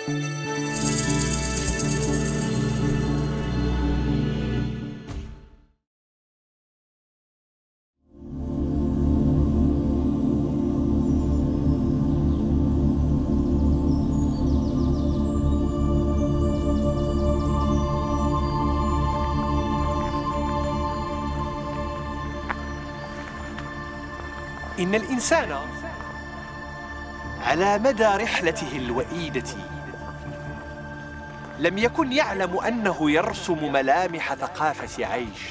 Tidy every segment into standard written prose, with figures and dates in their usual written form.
إن الإنسان على مدى رحلته الوئيدة لم يكن يعلم أنه يرسم ملامح ثقافة عيش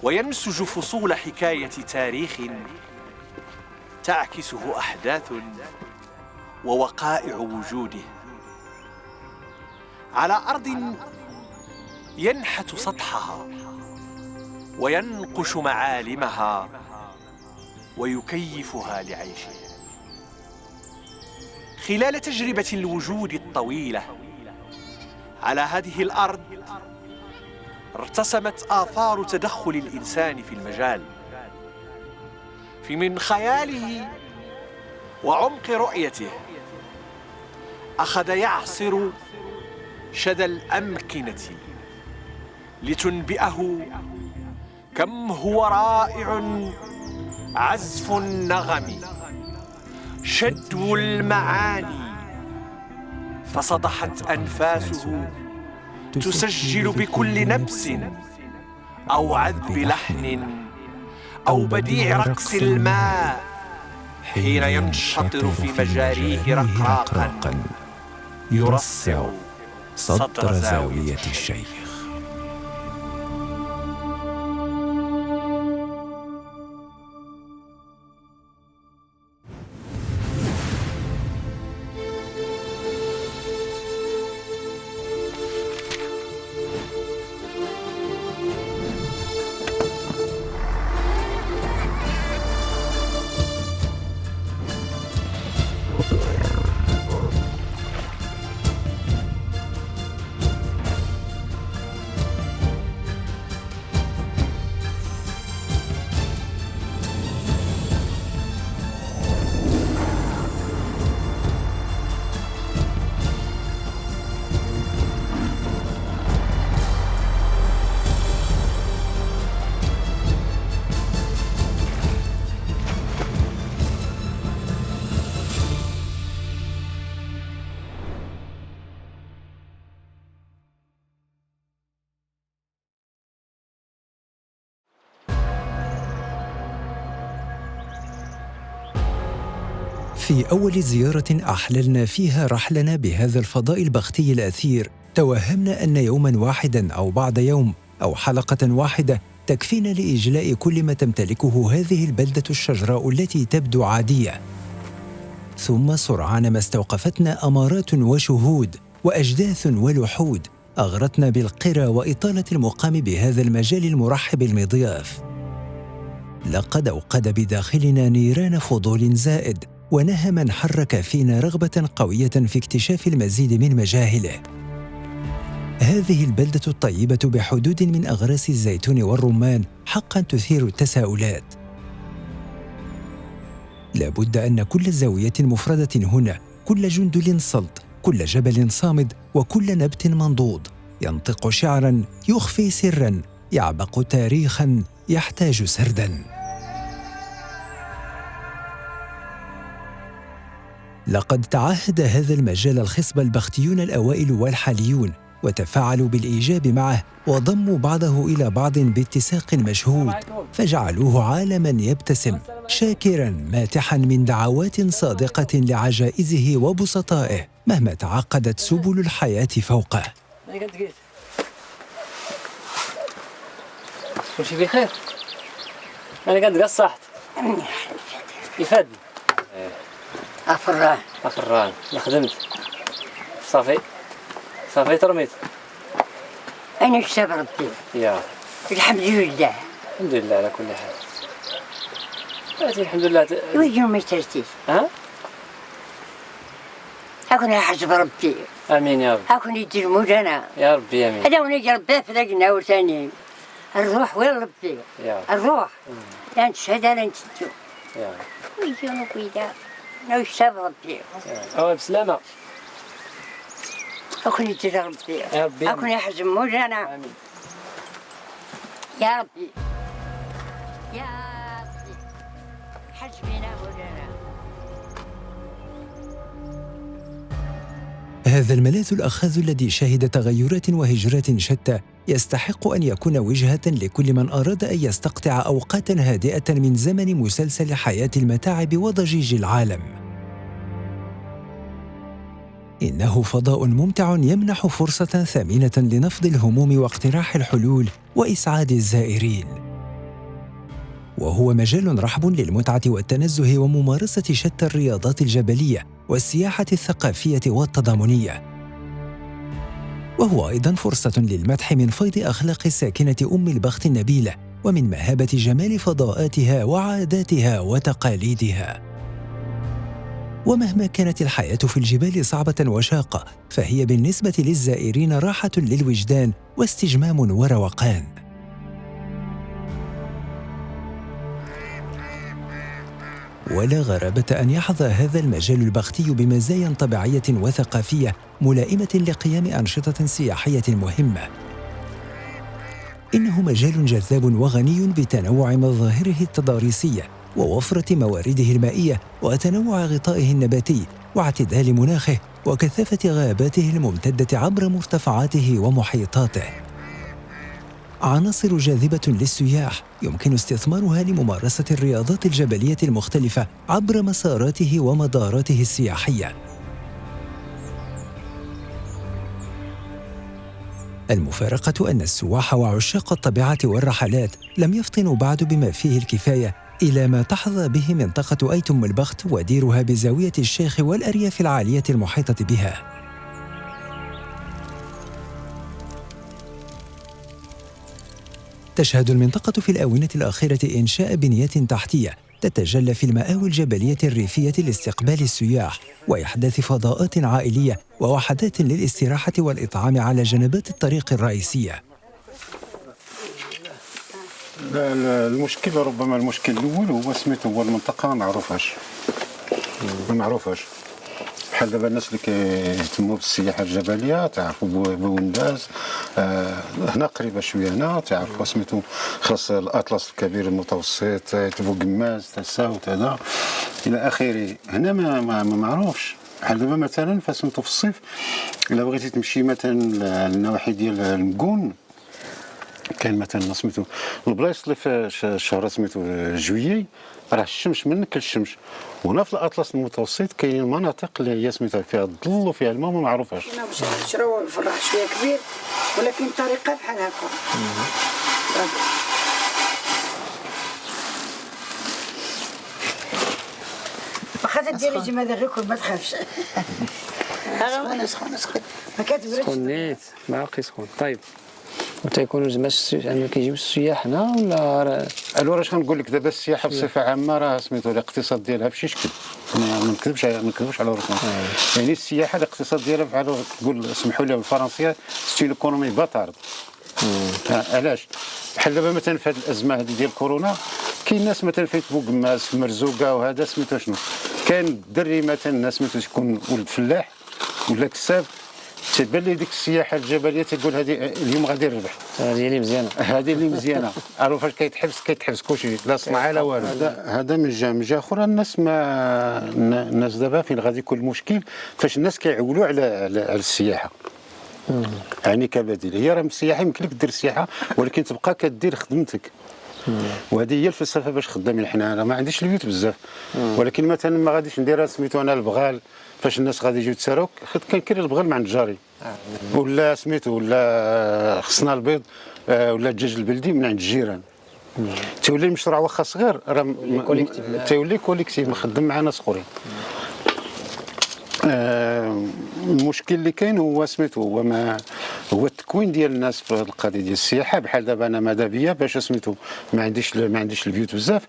وينسج فصول حكاية تاريخ تعكسه أحداث ووقائع وجوده على أرض ينحت سطحها وينقش معالمها ويكيفها لعيشه. خلال تجربة الوجود الطويلة على هذه الأرض ارتسمت آثار تدخل الإنسان في المجال، من خياله وعمق رؤيته أخذ يعصر شذى الأمكنة لتنبئه كم هو رائع عزف النغم شدو المعاني، فصدحت أنفاسه تسجل بكل نبس أو عذب لحن أو بديع رقص الماء حين ينشطر في مجاريه رقراقا يرصع صدر زاوية الشيخ. في أول زيارة أحللنا فيها رحلنا بهذا الفضاء البختي الأثير، توهمنا أن يوماً واحداً أو بعد يوم أو حلقة واحدة تكفينا لإجلاء كل ما تمتلكه هذه البلدة الشجراء التي تبدو عادية. ثم سرعان ما استوقفتنا أمارات وشهود وأجداث ولحود أغرتنا بالقرى وإطالة المقام بهذا المجال المرحب المضياف. لقد أوقد بداخلنا نيران فضول زائد، ونهماً حرك فينا رغبة قوية في اكتشاف المزيد من مجاهله. هذه البلدة الطيبة بحدود من أغراس الزيتون والرمان حقاً تثير التساؤلات. لابد أن كل زاوية مفردة هنا، كل جندل صلت، كل جبل صامد، وكل نبت منضود ينطق شعراً، يخفي سراً، يعبق تاريخاً، يحتاج سرداً. لقد تعهد هذا المجال الخصب البختيون الأوائل والحاليون، وتفاعلوا بالإيجاب معه وضموا بعضه إلى بعض باتساق مشهود، فجعلوه عالماً يبتسم شاكراً ماتحاً من دعوات صادقة لعجائزه وبسطائه مهما تعقدت سبل الحياة فوقه. كل شيء بخير. أنا قد قصحت يفد أفران خدمت صافي ترميت. أنا اشتغل ربي يا الحمد لله على كل حال. الحمد لله. ويجي ما اشتريتيش. ها؟ أكون حسب ربي. آمين يا رب. أكون يدير مولانا يا ربي آمين. هذا ونجي ربي في ذاك النهار ثاني. الروح وين ربي؟ الروح. لا نشهد لا نتسو. يا ويجي وكيدا. نوشتر ربي بسلامة. أكون يدير ربي يا ربي. أكون يحزم مولانا. آمين. يا ربي يا ربي حسبنا مولانا. هذا الملاذ الأخاذ الذي شهد تغيرات وهجرات شتى يستحق أن يكون وجهة لكل من أراد أن يستقطع أوقاتا هادئة من زمن مسلسل حياة المتاعب وضجيج العالم. إنه فضاء ممتع يمنح فرصة ثمينة لنفض الهموم واقتراح الحلول وإسعاد الزائرين. وهو مجال رحب للمتعة والتنزه وممارسة شتى الرياضات الجبلية والسياحة الثقافية والتضامنية. وهو أيضاً فرصة للمدح من فيض أخلاق الساكنة أم البخت النبيلة ومن مهابة جمال فضاءاتها وعاداتها وتقاليدها. ومهما كانت الحياة في الجبال صعبة وشاقة، فهي بالنسبة للزائرين راحة للوجدان واستجمام وروقان. ولا غرابة أن يحظى هذا المجال البختي بمزايا طبيعية وثقافية ملائمة لقيام أنشطة سياحية مهمة. إنه مجال جذاب وغني بتنوع مظاهره التضاريسية ووفرة موارده المائية وتنوع غطائه النباتي واعتدال مناخه وكثافة غاباته الممتدة عبر مرتفعاته ومحيطاته. عناصر جاذبة للسياح يمكن استثمارها لممارسة الرياضات الجبلية المختلفة عبر مساراته ومداراته السياحية. المفارقة أن السواح وعشاق الطبيعة والرحلات لم يفطنوا بعد بما فيه الكفاية إلى ما تحظى به منطقة أيتم البخت وديرها بزاوية الشيخ والأرياف العالية المحيطة بها. تشهد المنطقة في الآونة الأخيرة إنشاء بنيات تحتية تتجلى في المآوي الجبلية الريفية لاستقبال السياح وإحداث فضاءات عائلية ووحدات للاستراحة والإطعام على جنبات الطريق الرئيسية. المشكل ربما المشكل الأول هو سميتو هو المنطقة ما معروفاش. بحال دابا الناس اللي كيهتموا بالسياحه الجبليه تعرفوا بونداز، هنا قريبه شويه، هنا تعرفوا سميتو خاص الاطلس الكبير المتوسط، بوقماز، تساوت هذا الى اخره. هنا ما معروفش. بحال دابا مثلا فسميتو في الصيف الا بغيتي تمشي مثلا النواحي ديال المكون، كاين مثلا سميتو البلايص اللي في الشهر سميتو جويي راه الشمس منك للشمس، وهنا في الاطلس المتوسط كاين مناطق اللي هي سميتها فيها الظل وفيها الماء ما معروفاش. هنا باش نشرو الفراح شويه كبير ولكن الطريقه بحال هكا. واخا ديري جيما غير كل ما تخافش. سخونه ما كتبردش. سخون نيت باقي سخون. طيب وتيكونوا زعما يعني كيجيو السياح هنا ولا الو اش غنقول لك دابا السياحه بصفه عامه راه سميتو الاقتصاد ديالها بشي شكل، ما نكذبش على روسنا. يعني السياحه الاقتصاد ديالها بحال تقول سمحوا لي بالفرنسيه ستيل ايكونومي باتارد. علاش؟ بحال دابا مثلا في هذه الازمه هذه ديال كورونا كاين ناس مثلا في بوقماس في مرزوقه وهذا سميتو شنو، كاين الدري مثلا سميتو تكون ولد فلاح ولا كساب، تبان لي ديك السياحه الجبليه تقول هذه اليوم غادي نربح، هذه اللي مزيانه، هذه اللي مزيانه. عارف فاش كيتحبس كلشي، لا صناعه لا والو. هذا من جهه اخرى الناس دابا فين غادي يكون المشكل فاش الناس كيعولوا على السياحه. يعني كبديل هي راه السياحه يمكن لك دير السياحه ولكن تبقى كدير خدمتك. وهذه هي الفلسفه باش خدامين حنا. انا ما عنديش البيوت بزاف ولكن مثلا ما غاديش نديرها سميتو انا البغال فاش الناس غادي يجيو يتساروك كنكري البغال مع الجاري ولا سميتو ولا خصنا البيض ولا الدجاج البلدي من عند الجيران. تولي المشروع واخا صغير راه تولي كوليكتيف مخدم مع ناس اخرين. المشكل اللي كاين هو سميتو هو التكوين ديال الناس في القضيه ديال السياحه. بحال دابا انا ماذا بيا باش سميتو ما عنديش البيوت بزاف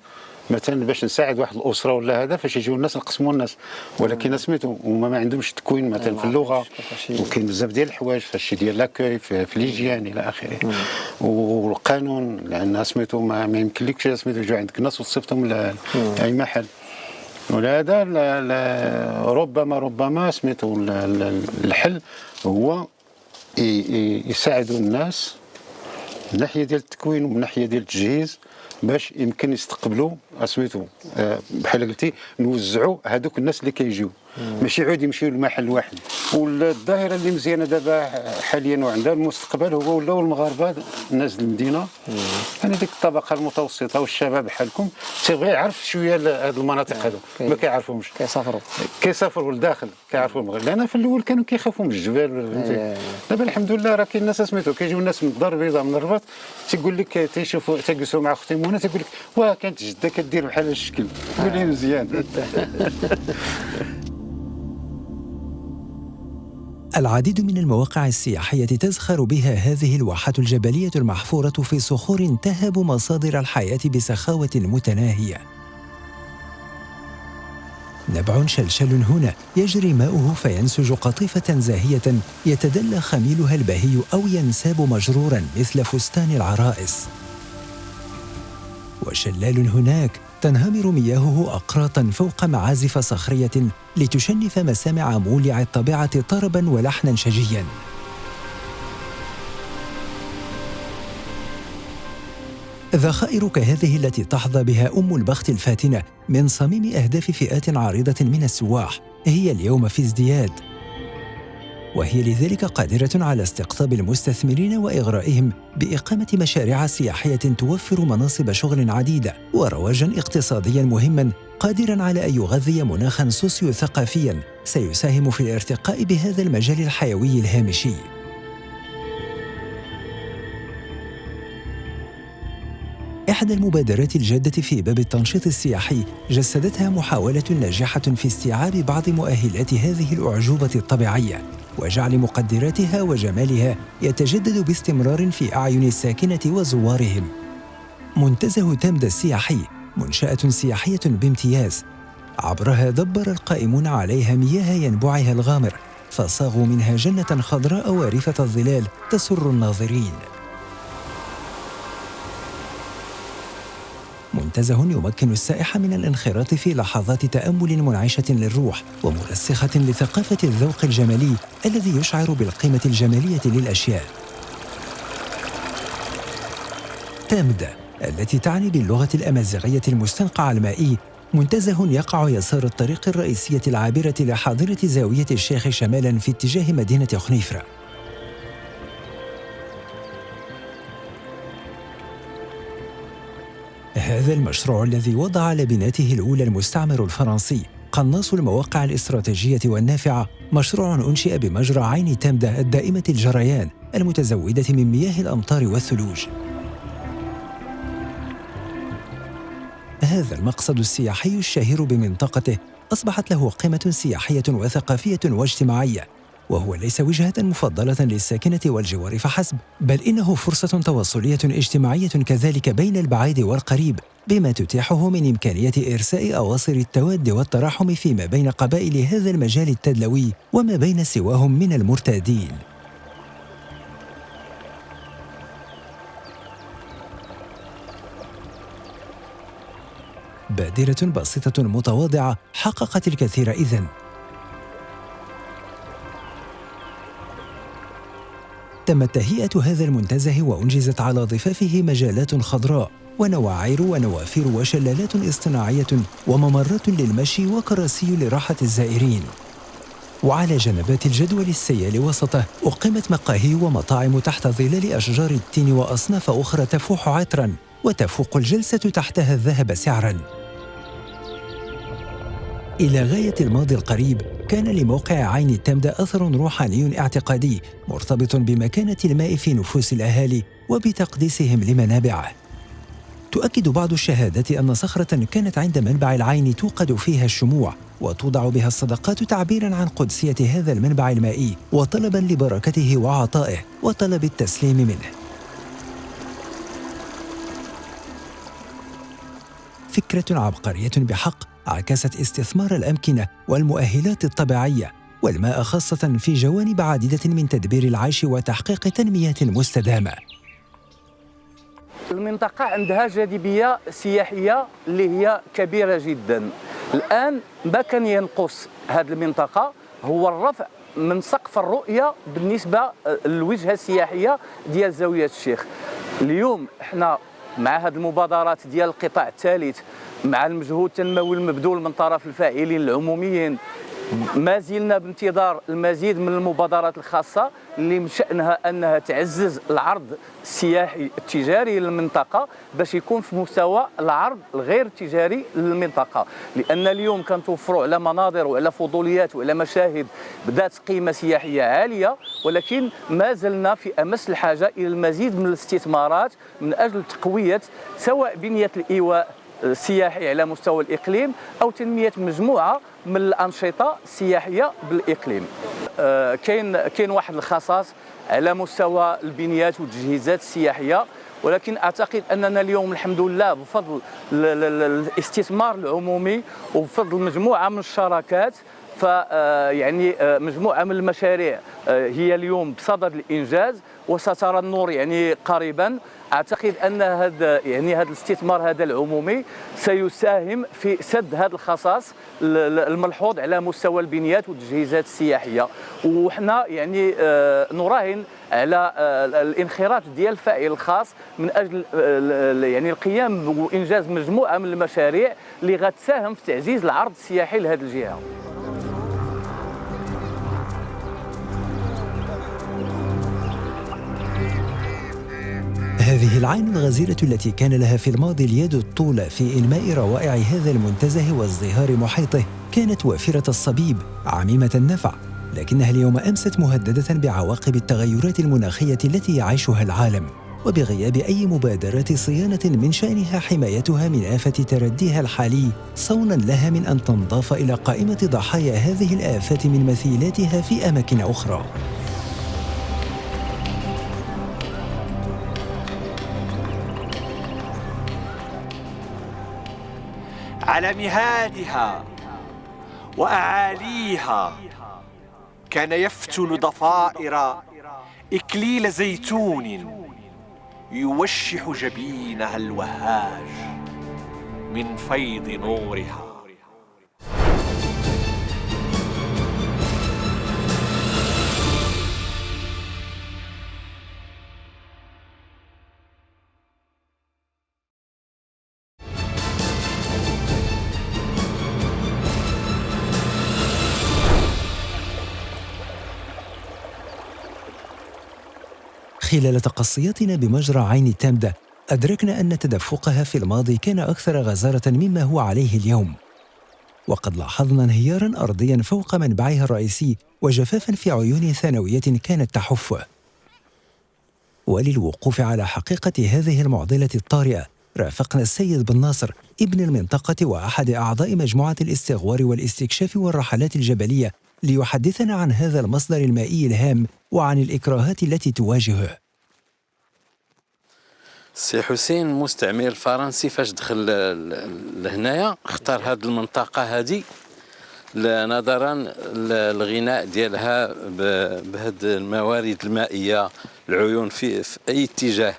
مثلا باش نساعد واحد الاسره ولا هذا فاش يجيو الناس نقسموا الناس، ولكن سميتو هما ما عندهمش التكوين مثلا في اللغه وكاين بزاف ديال الحوايج فاش ديال لاكوي في ليجيان الى اخره. والقانون لان سميتو ما يمكنلكش سميتو يجوا عندك ناس وتصيفطهم لاي محل. ولهذا ربما سميتو الحل هو يساعدوا الناس من ناحيه ديال التكوين ومن ناحيه ديال التجهيز باش يمكن يستقبلوا سميتو بحال قلتي نوزعوا هذوك الناس اللي كيجيو ماشي عود يمشيو لمحل واحد. والظاهره اللي مزيانه دابا حاليا وعندها المستقبل هو ولاو المغاربه الناس المدينه يعني ديك الطبقه المتوسطه والشباب بحالكم تيبغي يعرف شويه هذه المناطق هذو ما كيعرفوهمش كيسافروا لداخل كيعرفوا المغرب. لان في الاول كانوا كيخافوا من الجبال دابا الحمد لله راه كاين الناس سميتو كيجيو الناس من الدار البيضاء من الرباط تيقول لك تيشوفوا تجلسوا مع اختي منى تيقول لك واه كانت جده كدير بحال هذا الشكل تقول لي مزيان. العديد من المواقع السياحية تزخر بها هذه الواحات الجبلية المحفورة في صخور تهب مصادر الحياة بسخاوة متناهية. نبع شلشل هنا يجري ماؤه فينسج قطيفة زاهية يتدلى خميلها البهي أو ينساب مجرورا مثل فستان العرائس. وشلال هناك تنهمر مياهه أقراطاً فوق معازف صخرية لتشنف مسامع مولع الطبيعة طرباً ولحناً شجياً. ذخائر كهذه التي تحظى بها أم البخت الفاتنة من صميم أهداف فئات عريضة من السواح هي اليوم في ازدياد، وهي لذلك قادرة على استقطاب المستثمرين وإغرائهم بإقامة مشاريع سياحية توفر مناصب شغل عديدة ورواجاً اقتصادياً مهماً قادراً على أن يغذي مناخاً سوسيو-ثقافياً سيساهم في الارتقاء بهذا المجال الحيوي الهامشي. إحدى المبادرات الجادة في باب التنشيط السياحي جسدتها محاولة ناجحة في استيعاب بعض مؤهلات هذه الأعجوبة الطبيعية وجعل مقدراتها وجمالها يتجدد باستمرار في أعين الساكنة وزوارهم. منتزه تامدا السياحي منشأة سياحية بامتياز، عبرها دبر القائمون عليها مياه ينبوعها الغامر فصاغوا منها جنة خضراء وارفة الظلال تسر الناظرين. منتزه يمكن السائح من الانخراط في لحظات تأمل منعشة للروح ومرسخة لثقافة الذوق الجمالي الذي يشعر بالقيمة الجمالية للأشياء. تامدا التي تعني باللغة الأمازيغية المستنقع المائي منتزه يقع يسار الطريق الرئيسية العابرة لحاضرة زاوية الشيخ شمالاً في اتجاه مدينة خنيفرة. هذا المشروع الذي وضع لبناته الأولى المستعمر الفرنسي قناص المواقع الاستراتيجية والنافعة مشروع أنشئ بمجرى عين تامدا الدائمة الجريان المتزودة من مياه الأمطار والثلوج. هذا المقصد السياحي الشهير بمنطقته أصبحت له قيمة سياحية وثقافية واجتماعية، وهو ليس وجهة مفضلة للساكنة والجوار فحسب، بل إنه فرصة تواصلية اجتماعية كذلك بين البعيد والقريب، بما تتيحه من إمكانية إرساء أواصر التواد والتراحم فيما بين قبائل هذا المجال التدلوي وما بين سواهم من المرتادين. بادرة بسيطة متواضعة حققت الكثير إذن. تمت تهيئة هذا المنتزه وأنجزت على ضفافه مجالات خضراء ونواعر ونوافر وشلالات اصطناعية وممرات للمشي وكراسي لراحة الزائرين. وعلى جنبات الجدول السيال وسطه أقيمت مقاهي ومطاعم تحت ظلال أشجار التين وأصناف أخرى تفوح عطراً وتفوق الجلسة تحتها الذهب سعراً. إلى غاية الماضي القريب كان لموقع عين تامدا أثر روحاني اعتقادي مرتبط بمكانة الماء في نفوس الأهالي وبتقديسهم لمنابعه. تؤكد بعض الشهادات أن صخرة كانت عند منبع العين توقد فيها الشموع وتوضع بها الصدقات تعبيراً عن قدسية هذا المنبع المائي وطلباً لبركته وعطائه وطلب التسليم منه. فكرة عبقرية بحق عكست استثمار الأمكنة والمؤهلات الطبيعية والماء خاصة في جوانب عديدة من تدبير العيش وتحقيق تنمية مستدامة. المنطقة عندها جاذبية سياحية اللي هي كبيرة جدا. الآن ما كان ينقص هذه المنطقة هو الرفع من سقف الرؤية بالنسبة للوجهة السياحية ديال زاوية الشيخ. اليوم احنا مع هذه المبادرات ديال القطاع الثالث، مع المجهود التنموي المبذول من طرف الفاعلين العموميين، ما زلنا بانتظار المزيد من المبادرات الخاصة اللي من شأنها أنها تعزز العرض السياحي التجاري للمنطقة باش يكون في مستوى العرض الغير التجاري للمنطقة، لأن اليوم كنتوفروا على مناظر وعلى فضوليات وعلى مشاهد ذات قيمة سياحية عالية، ولكن ما زلنا في أمس الحاجة إلى المزيد من الاستثمارات من أجل تقوية سواء بنية الإيواء السياحي على مستوى الإقليم أو تنمية مجموعة من الأنشطة السياحية بالإقليم. كاين واحد الخصاص على مستوى البنيات والتجهيزات السياحية، ولكن أعتقد أننا اليوم الحمد لله بفضل الاستثمار العمومي وبفضل مجموعة من الشراكات يعني مجموعة من المشاريع هي اليوم بصدد الإنجاز وسترى النور يعني قريبا. أعتقد أن هذا الاستثمار هذا العمومي سيساهم في سد هذا الخصاص الملحوظ على مستوى البنيات والتجهيزات السياحية، وحنا يعني نراهن على الانخراط ديال الفاعل الخاص من أجل يعني القيام وإنجاز مجموعة من المشاريع اللي غتساهم في تعزيز العرض السياحي لهذه الجهة. هذه العين الغزيرة التي كان لها في الماضي اليد الطولة في إنماء روائع هذا المنتزه وازدهار محيطه كانت وافرة الصبيب عميمة النفع، لكنها اليوم أمست مهددة بعواقب التغيرات المناخية التي يعيشها العالم، وبغياب أي مبادرات صيانة من شأنها حمايتها من آفة ترديها الحالي، صونا لها من أن تنضاف إلى قائمة ضحايا هذه الآفات من مثيلاتها في أماكن أخرى. على مهادها وأعاليها كان يفتل ضفائر إكليل زيتون يوشح جبينها الوهاج من فيض نورها. خلال تقصياتنا بمجرى عين التامدة أدركنا أن تدفقها في الماضي كان أكثر غزارة مما هو عليه اليوم، وقد لاحظنا انهياراً أرضياً فوق منبعها الرئيسي وجفافاً في عيون ثانوية كانت تحفه. وللوقوف على حقيقة هذه المعضلة الطارئة رافقنا السيد بن ناصر ابن المنطقة وأحد أعضاء مجموعة الاستغوار والاستكشاف والرحلات الجبلية ليحدثنا عن هذا المصدر المائي الهام وعن الإكراهات التي تواجهه. سي حسين مستعمر فرنسي فاش دخل لهنايا اختار هذه المنطقة هذه نظرا للغناء ديالها بهذه الموارد المائية، العيون في أي اتجاه،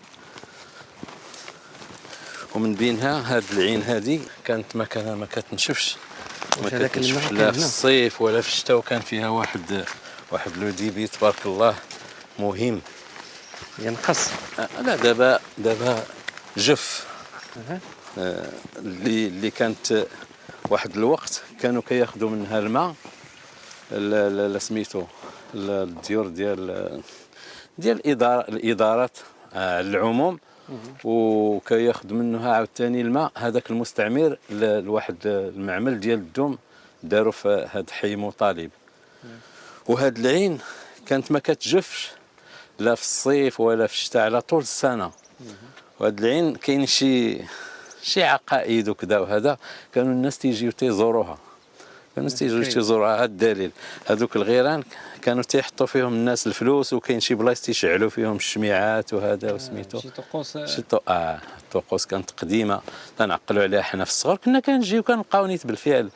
ومن بينها هذه العين هذه كانت ما كتنشفش لا في الصيف ولا في الشتاء، وكان فيها واحد لو ديبي تبارك الله مهم ينقص. لا دابا جف. اللي كانت واحد الوقت كانوا كياخذوا منها الماء سميتو الديور ديال الادارات العموم، وكياخذ منها عاوتاني الماء. هذاك المستعمر لواحد المعمل ديال الدوم داروا في هذا حي مطالب، وهاد العين كانت ما كتجفش لا في الصيف ولا في الشتاء على طول السنه. وهاد العين كاين شي عقائد وكذا، وهذا كانوا الناس تيجيو تيزوروها، هذا الدليل. هذوك الغيران كانوا تيحطوا فيهم الناس الفلوس، وكاين شي بلايص تيشعلوا فيهم الشميعات وهذا وسميتو شي طقوس. الطقوس كانت قديمه تنعقلوا عليها حنا في الصغر. كنا كنجيو كنلقاو نيت بالفعل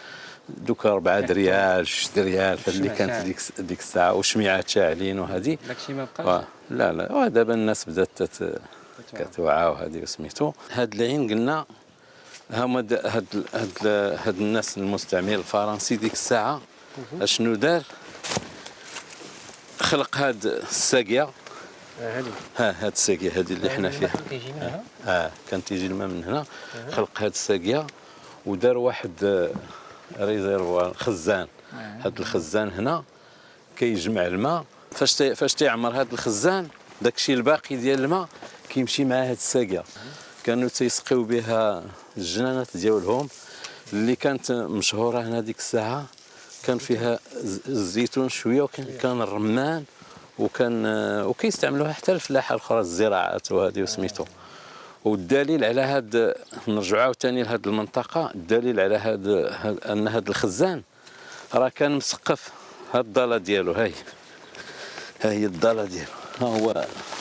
دوك 4 ريال 6 ريال فاللي كانت ديك الساعه، وشميعات شاعلين وهذه. داكشي ما بقاش. لا ودابا الناس بدات كتوعة وهذه سميتو. هاد العين قلنا هما هاد الناس المستعمر الفرنسي ديك الساعة اشنو دار؟ خلق هاد الساقية. هاد الساقية هذه اللي حنا فيها كان تيجي الماء من هنا. خلق هاد الساقية ودار واحد ريزيرفوار خزان. هاد الخزان هنا كيجمع الماء. فاش تيعمر هاد الخزان داكشي الباقي ديال الماء كيمشي مع هاد الساقية. كانوا تيسقيو بها الجنانات ديالهم اللي كانت مشهورة هنا ديك الساعة. كان فيها الزيتون شوية وكان الرمان وكيستعملوها حتى الفلاحة الأخرى الزراعات وهذه وسميتو. والدليل على هاد نرجعوا عاوتاني لهاد المنطقة. الدليل على أن هاد الخزان راه كان مسقف. هاد الضالة ديالو ها هي الضالة ديالو.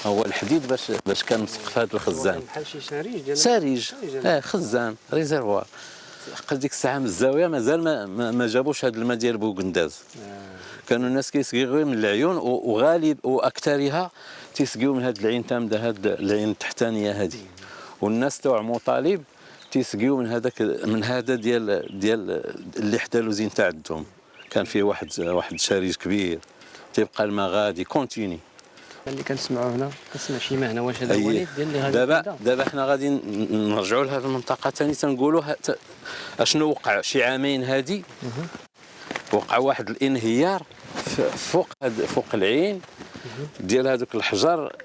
هو الحديد باش كان مسقف هاد الخزان. بحال شي ساريج ديال ساريج خزان ريزيرفوار. ديك الساعة من الزاوية مازال ما جابوش هاد الماء ديال بوغنداز. كانوا الناس كيسقيو من العيون وغالب واكثرها تيسقيو من هاد العين تامده هاد العين التحتانيه هذه. والناس تاع مطالب تيسقيو من هذا ديال اللي حدا لوزين تاع الدوم. كان فيه واحد شاريج كبير تيبقى الماء غادي كونتيني. اللي كنسمعوا هنا كنسمع شي معنى. واش هذا الوليد ديال اللي غادي دابا حنا غادي نرجعوا لهذه المنطقه ثاني تنقولوا اشنو وقع شي عامين هذه. وقع واحد الانهيار فوق العين ديال هذوك الحجر.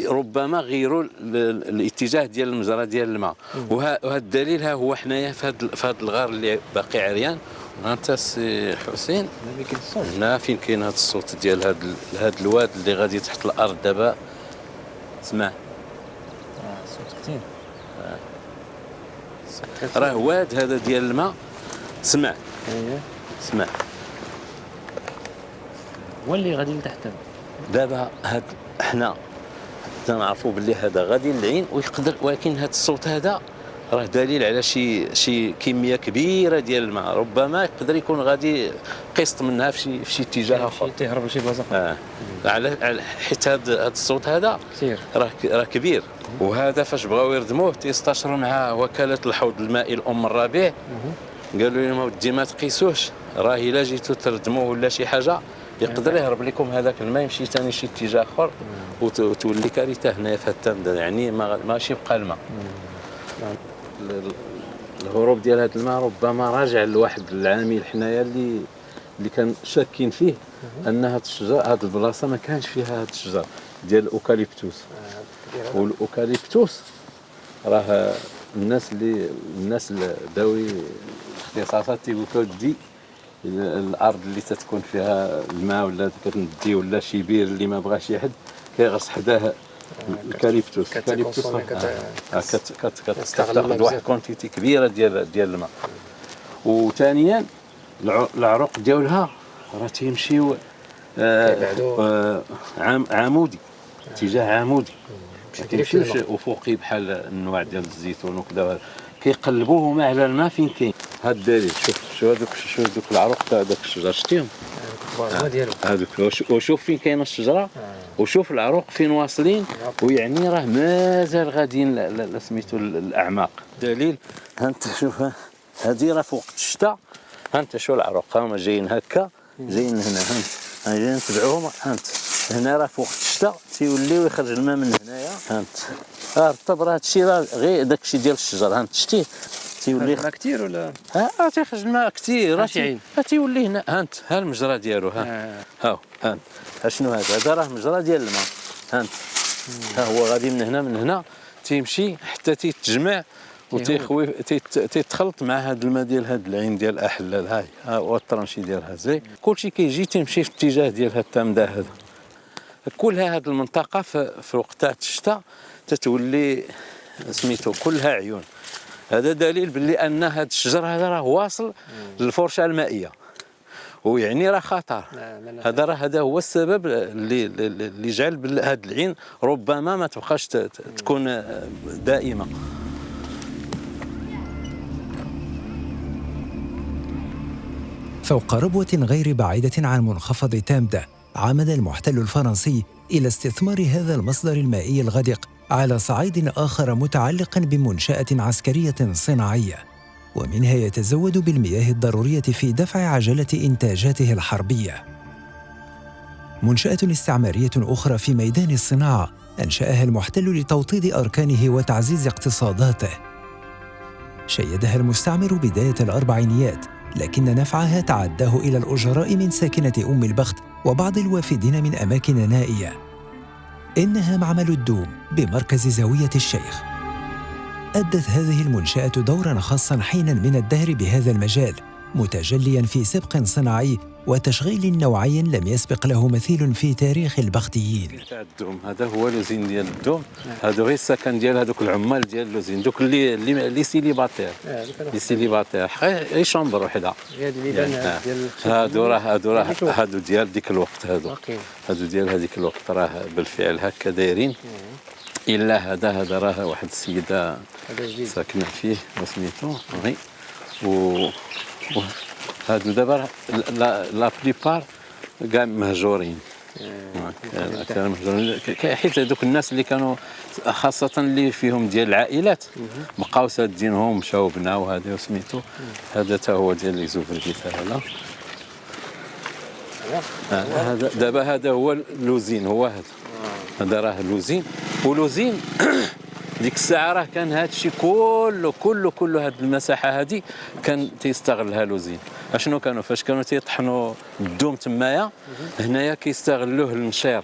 ربما غيروا الاتجاه ديال المجرى ديال الماء. وهذا الدليل ها هو حنايا في هذا الغار اللي باقي عريان. انت سي حسين هنا فين كاين هذا الصوت ديال هذا الواد اللي غادي تحت الارض دابا. اسمع صوت كثير. راه واد هذا ديال الماء. اسمع اسمع هو اللي غادي لتحت دابا. هاد حنا تنعرفوا باللي هذا غادي للعين ويقدر. ولكن هذا الصوت هذا راه دليل على شي كميه كبيره ديال الماء. ربما يقدر يكون غادي قسط منها في شي اتجاه اخر. تيهرب لشي بلاصه. على حيت هذا الصوت هذا كثير راه كبير. وهذا فاش بغاو يردموه تيستشروا مع وكاله الحوض المائي الام الربيع. قالوا لهم ودي ما تقيسوش، راه الا جيتو تردموه ولا شي حاجه يقدر يهرب لكم هذاك الماء يمشي ثاني شي اتجاه اخر وتولي كارثه هنايا في التام. يعني ماشي يبقى الماء. الهروب ديال هذا الماء ربما راجع لواحد العامل حنايا اللي كان شاكين فيه ان هذا الشجر هذه البلاصه ما كانش فيها هذا الشجر ديال الاوكاليبتوس. والاوكاليبتوس راه الناس ذوي الاختصاصات تيقولوا كودي الارض اللي تتكون فيها الماء ولا كتندي ولا شي بير اللي ما بغاش يحد كيغرس حداه الكاليبتوس. كتاخذ واحد كونتيتي كبيره ديال الماء. وثانيا العروق ديالها راه تيمشيو عمودي اتجاه عمودي. كيمشيوش افقي بحال النوع ديال الزيتون وكذا. كيقلبوهم على الماء فين كاين. هذا الدليل. شوف هذوك العروق تاع داك الشجر شتيهم هذوك. وشوف فين كاينه الشجره وشوف العروق فين واصلين. ويعني راه مازال غاديين سميتو الاعماق. دليل ها انت شوف هذه راه في وقت الشتاء. ها انت شوف العروق هما جايين هكا جايين هنا. ها انت جايين نتبعوهم. ها انت هنا راه في وقت الشتاء تيوليو يخرج الماء من هنايا. ها انت رطب. راه هادشي راه غير داكشي ديال الشجر. ها انت شتيه تيولي الماء كثير ولا تيخرج الماء كثير. راه تيولي هنا. ها انت ها المجرى ديالو. ها انت شنو هذا راه مجرى ديال الماء. ها انت ها هو غادي من هنا تيمشي حتى تيتجمع وتيخوي تيتخلط مع هذا الماء ديال هذا العين ديال احلال. هاي هو الطرنشي ديالها زي كلشي كيجي تيمشي في اتجاه ديال هذا التامده. هذا كلها هذه المنطقه في وقت تاع الشتاء تتولي سميتو كلها عيون. هذا دليل باللي ان هذا الشجر هذا راه واصل للفرشه المائيه. ويعني راه خطر. هذا هو السبب اللي جعل هذه العين ربما ما تبقاش تكون دائمه. فوق ربوة غير بعيدة عن منخفض تامدة، عمد المحتل الفرنسي إلى استثمار هذا المصدر المائي الغدق على صعيد آخر متعلق بمنشأة عسكرية صناعية، ومنها يتزود بالمياه الضرورية في دفع عجلة إنتاجاته الحربية. منشأة استعمارية أخرى في ميدان الصناعة أنشأها المحتل لتوطيد أركانه وتعزيز اقتصاداته. شيدها المستعمر بداية الأربعينيات، لكن نفعها تعداه إلى الأجراء من ساكنة أم البخت وبعض الوافدين من أماكن نائية. إنها معمل الدوم بمركز زاوية الشيخ. أدت هذه المنشأة دورا خاصا حينا من الدهر بهذا المجال، متجليا في سبق صناعي وتشغيل نوعي لم يسبق له مثيل في تاريخ البختيين. الدوم هذا هو لوزين ديال الدوم، هذا غير السكن ديال هذوك العمال ديال لوزين، دوك اللي سيليباتير، اللي سيليباتير غير شومبر وحده. هادو ديال ديك الوقت، هادو ديال هذيك الوقت راه بالفعل هكا دايرين. الا هذا راه واحد السيده ساكنه فيه وسميتو غي هادو دابا لا بليبار كاع مهجورين. كانوا مهجورين حيت هذوك الناس اللي كانوا خاصة اللي فيهم ديال العائلات بقاو سادينهم مشاو بناو هذا وسميتو. هذا تا هو ديال لي زوفريتا هذا دابا هذا هو اللوزين، هو هذا راه اللوزين. ولوزين ديك الساعه راه كان هذا الشيء كله هذه المساحه هذه كان تيستغلها لوزين. اشنو كانوا فاش كانوا تيطحنوا الدوم تمايا هنايا كيستغلوه للنشير.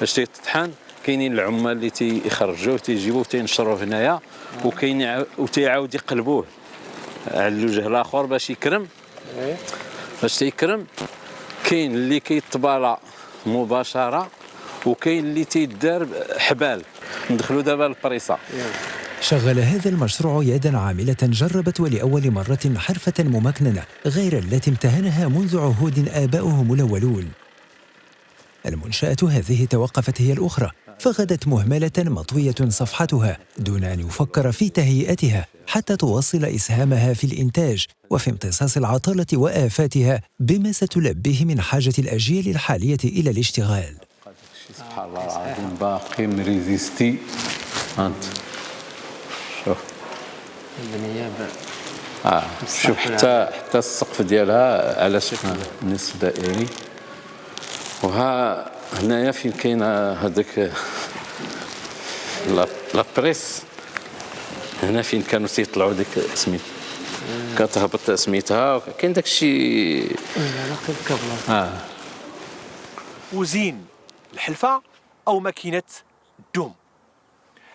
فاش تيطحن كاينين العمال اللي تيخرجوه تيجيبوه تينشروه هنايا، وكاين وتيعاود يقلبوه على الوجه الاخر باش يكرم. فاش تيكرم كاين اللي كيطبالة مباشره، وكاين اللي تيدار حبال. ندخلوا دابا للبريصه. شغل هذا المشروع يدا عاملة جربت ولأول مرة حرفة ممكننة غير التي امتهنها منذ عهود آباؤهم الأولون. المنشأة هذه توقفت هي الأخرى، فغدت مهملة مطوية صفحتها دون أن يفكر في تهيئتها حتى توصل إسهامها في الإنتاج وفي امتصاص العطالة وآفاتها بما ستلبيه من حاجة الأجيال الحالية إلى الاشتغال. سبحان الله العظيم باقي مريزيستي. انت شوف النيابه شوف حتى السقف ديالها على شكل نصف دائري. وها هنايا فين كاين هذاك لابريس، هنا فين كانوا تيطلعوا ديك سميت كتهبط سميتها، كاين داك الشيء وزين الحلفة أو ماكينة الدوم.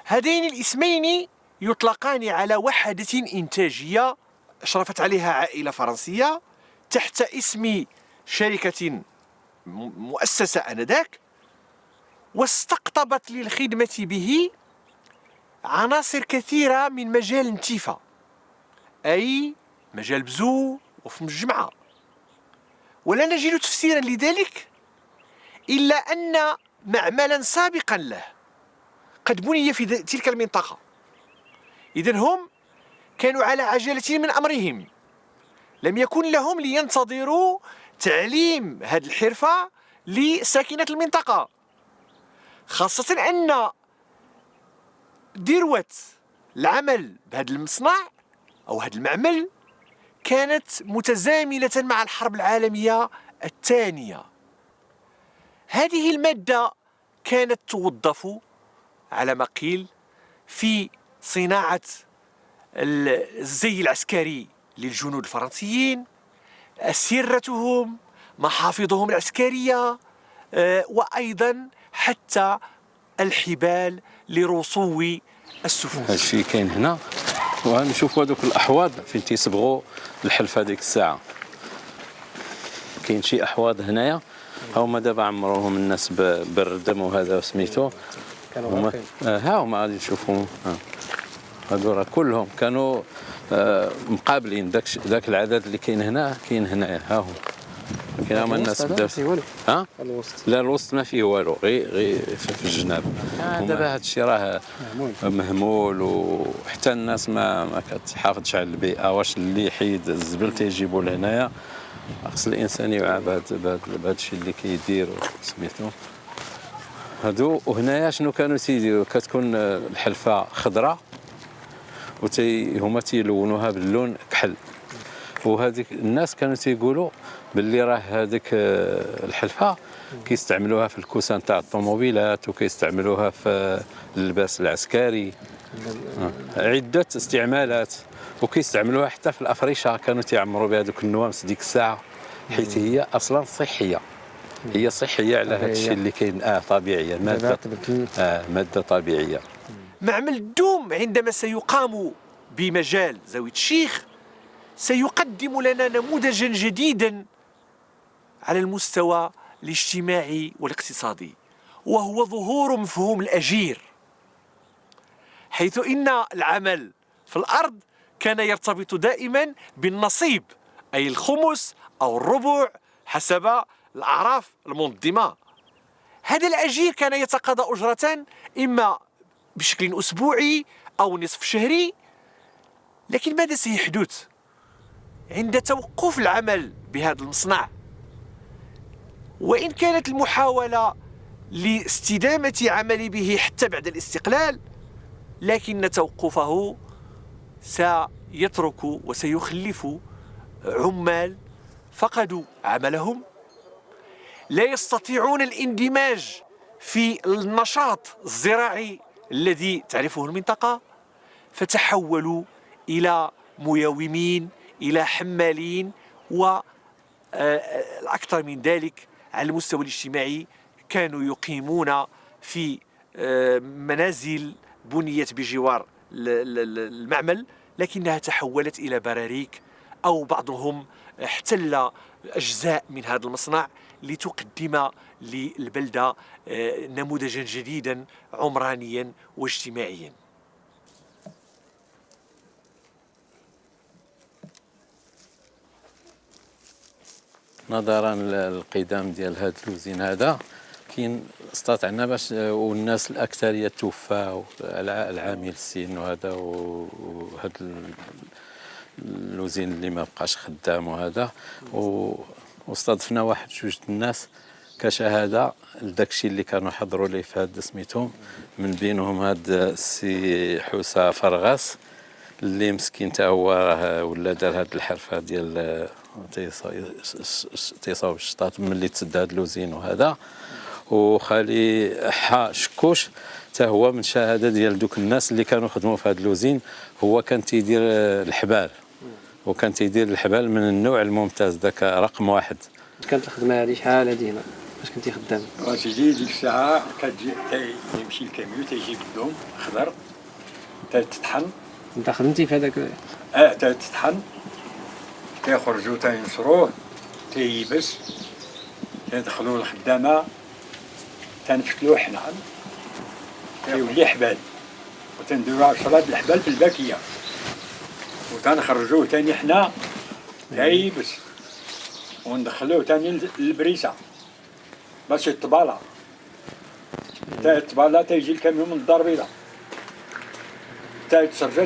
هذين الاسمين يطلقان على وحدة إنتاجية أشرفت عليها عائلة فرنسية تحت اسم شركة مؤسسة آنذاك، واستقطبت للخدمة به عناصر كثيرة من مجال النتيفة، أي مجال بزو وفم الجمعة. ولا نجد تفسيرا لذلك إلا أن معملا سابقا له قد بني في تلك المنطقة. إذن هم كانوا على عجلة من أمرهم، لم يكن لهم لينتظروا تعليم هذه الحرفة لساكنة المنطقة، خاصة أن ذروة العمل بهذا المصنع أو هذا المعمل كانت متزامنة مع الحرب العالمية الثانية. هذه المادة كانت توظف على ما قيل في صناعة الزي العسكري للجنود الفرنسيين، أسرتهم، محافظهم العسكرية، وأيضا حتى الحبال لرسو السفن. هذا الشيء كاين هنا. ونشوفوا هذوك الأحواض فين تيصبغوا الحلفة هذيك الساعة. كاين شي أحواض هنايا هما دابا عمروهم الناس بالردم وهذا سميتو. ها هما غادي نشوفوهم. هادو راه كلهم كانوا مقابلين ذاك العدد اللي كاين هنا كاين هنايا. ها هو كاين هما الناس بداو. ها لا الوسط ما فيه والو، غير في الجناب. دابا هذا الشيء راه مهمول، وحتى الناس ما كتحافظش على البيئه. واش اللي يحيد الزبل تيجيبوا لهنايا؟ خص الانسان يوعى بهذا الشيء اللي كيدير سميتو. هادو. وهنايا شنو كانوا تيديروا؟ كتكون الحلفه خضراء هما تيلونوها باللون كحل. وهذيك الناس كانوا تيقولوا باللي راه هذيك الحلفه كيستعملوها في الكوسان تاع الطوموبيلات، وكيستعملوها في اللباس العسكري، عده استعمالات. وكيستعملوها حتى في الافريشه، كانوا تيعمروا بها دوك النوامس ديك الساعه، حيت هي اصلا صحيه. هي صحيه على هذا الشيء اللي كاين طبيعيه، ماده طبيعيه. معمل الدوم عندما سيقام بمجال زاوية الشيخ سيقدم لنا نموذجا جديدا على المستوى الاجتماعي والاقتصادي، وهو ظهور مفهوم الأجير، حيث إن العمل في الأرض كان يرتبط دائما بالنصيب، أي الخمس أو الربع حسب الأعراف المنظمة. هذا الأجير كان يتقاضى أجرة إما بشكل أسبوعي أو نصف شهري. لكن ماذا سيحدث عند توقف العمل بهذا المصنع؟ وإن كانت المحاولة لاستدامة عمل به حتى بعد الاستقلال، لكن توقفه سيترك وسيخلف عمال فقدوا عملهم، لا يستطيعون الاندماج في النشاط الزراعي الذي تعرفه المنطقة، فتحولوا إلى ميومين، إلى حمالين، والأكثر من ذلك على المستوى الاجتماعي كانوا يقيمون في منازل بنيت بجوار المعمل، لكنها تحولت إلى براريك، أو بعضهم احتل أجزاء من هذا المصنع لتقدم للبلدة نموذجا جديدا عمرانيا واجتماعيا. نظرا للقدام ديال هذا اللوزين هذا، كاين استطعنا باش والناس الاكثريه توفى العامل السن وهذا، وهذا اللوزين اللي ما بقاش خدام وهذا، واستضفنا واحد جوج الناس كشهاده لداك الشيء اللي كانوا حضروا ليه في هذا سميتهم، من بينهم هذا السي حوسه فرغاس اللي مسكين تا هو راه ولا دار هذه الحرفه ديال تيصاوب الشطاط ملي تسد هذا اللوزين وهذا. وخالي حا شكوش تا هو من شهاده ديال دوك الناس اللي كانوا خدموا في هذا اللوزين، هو كان تيدير الحبال، وكان تيدير الحبال من النوع الممتاز ذاك رقم واحد. كانت الخدمه هذه شحال هذه هنا باش كنتي خدام؟ سيدي ديك الساعه كتجي يمشي الكاميو تيجيب الدوم خضر تتطحن. انت خدمتي في هذاك؟ تتطحن، تيخرجوا تينصروه، تيبس، تيدخلوا الخدامه، تنفتلوه حنا، تيولي حبال، وتنديروا 10 الحبال في الباكيه، وتنخرجوه تاني حنا تيبس، وندخلوه تاني للبريسه باش يطبالا. تيطبالا تيجي الكاميون من الدار البيضاء، تيتسرجا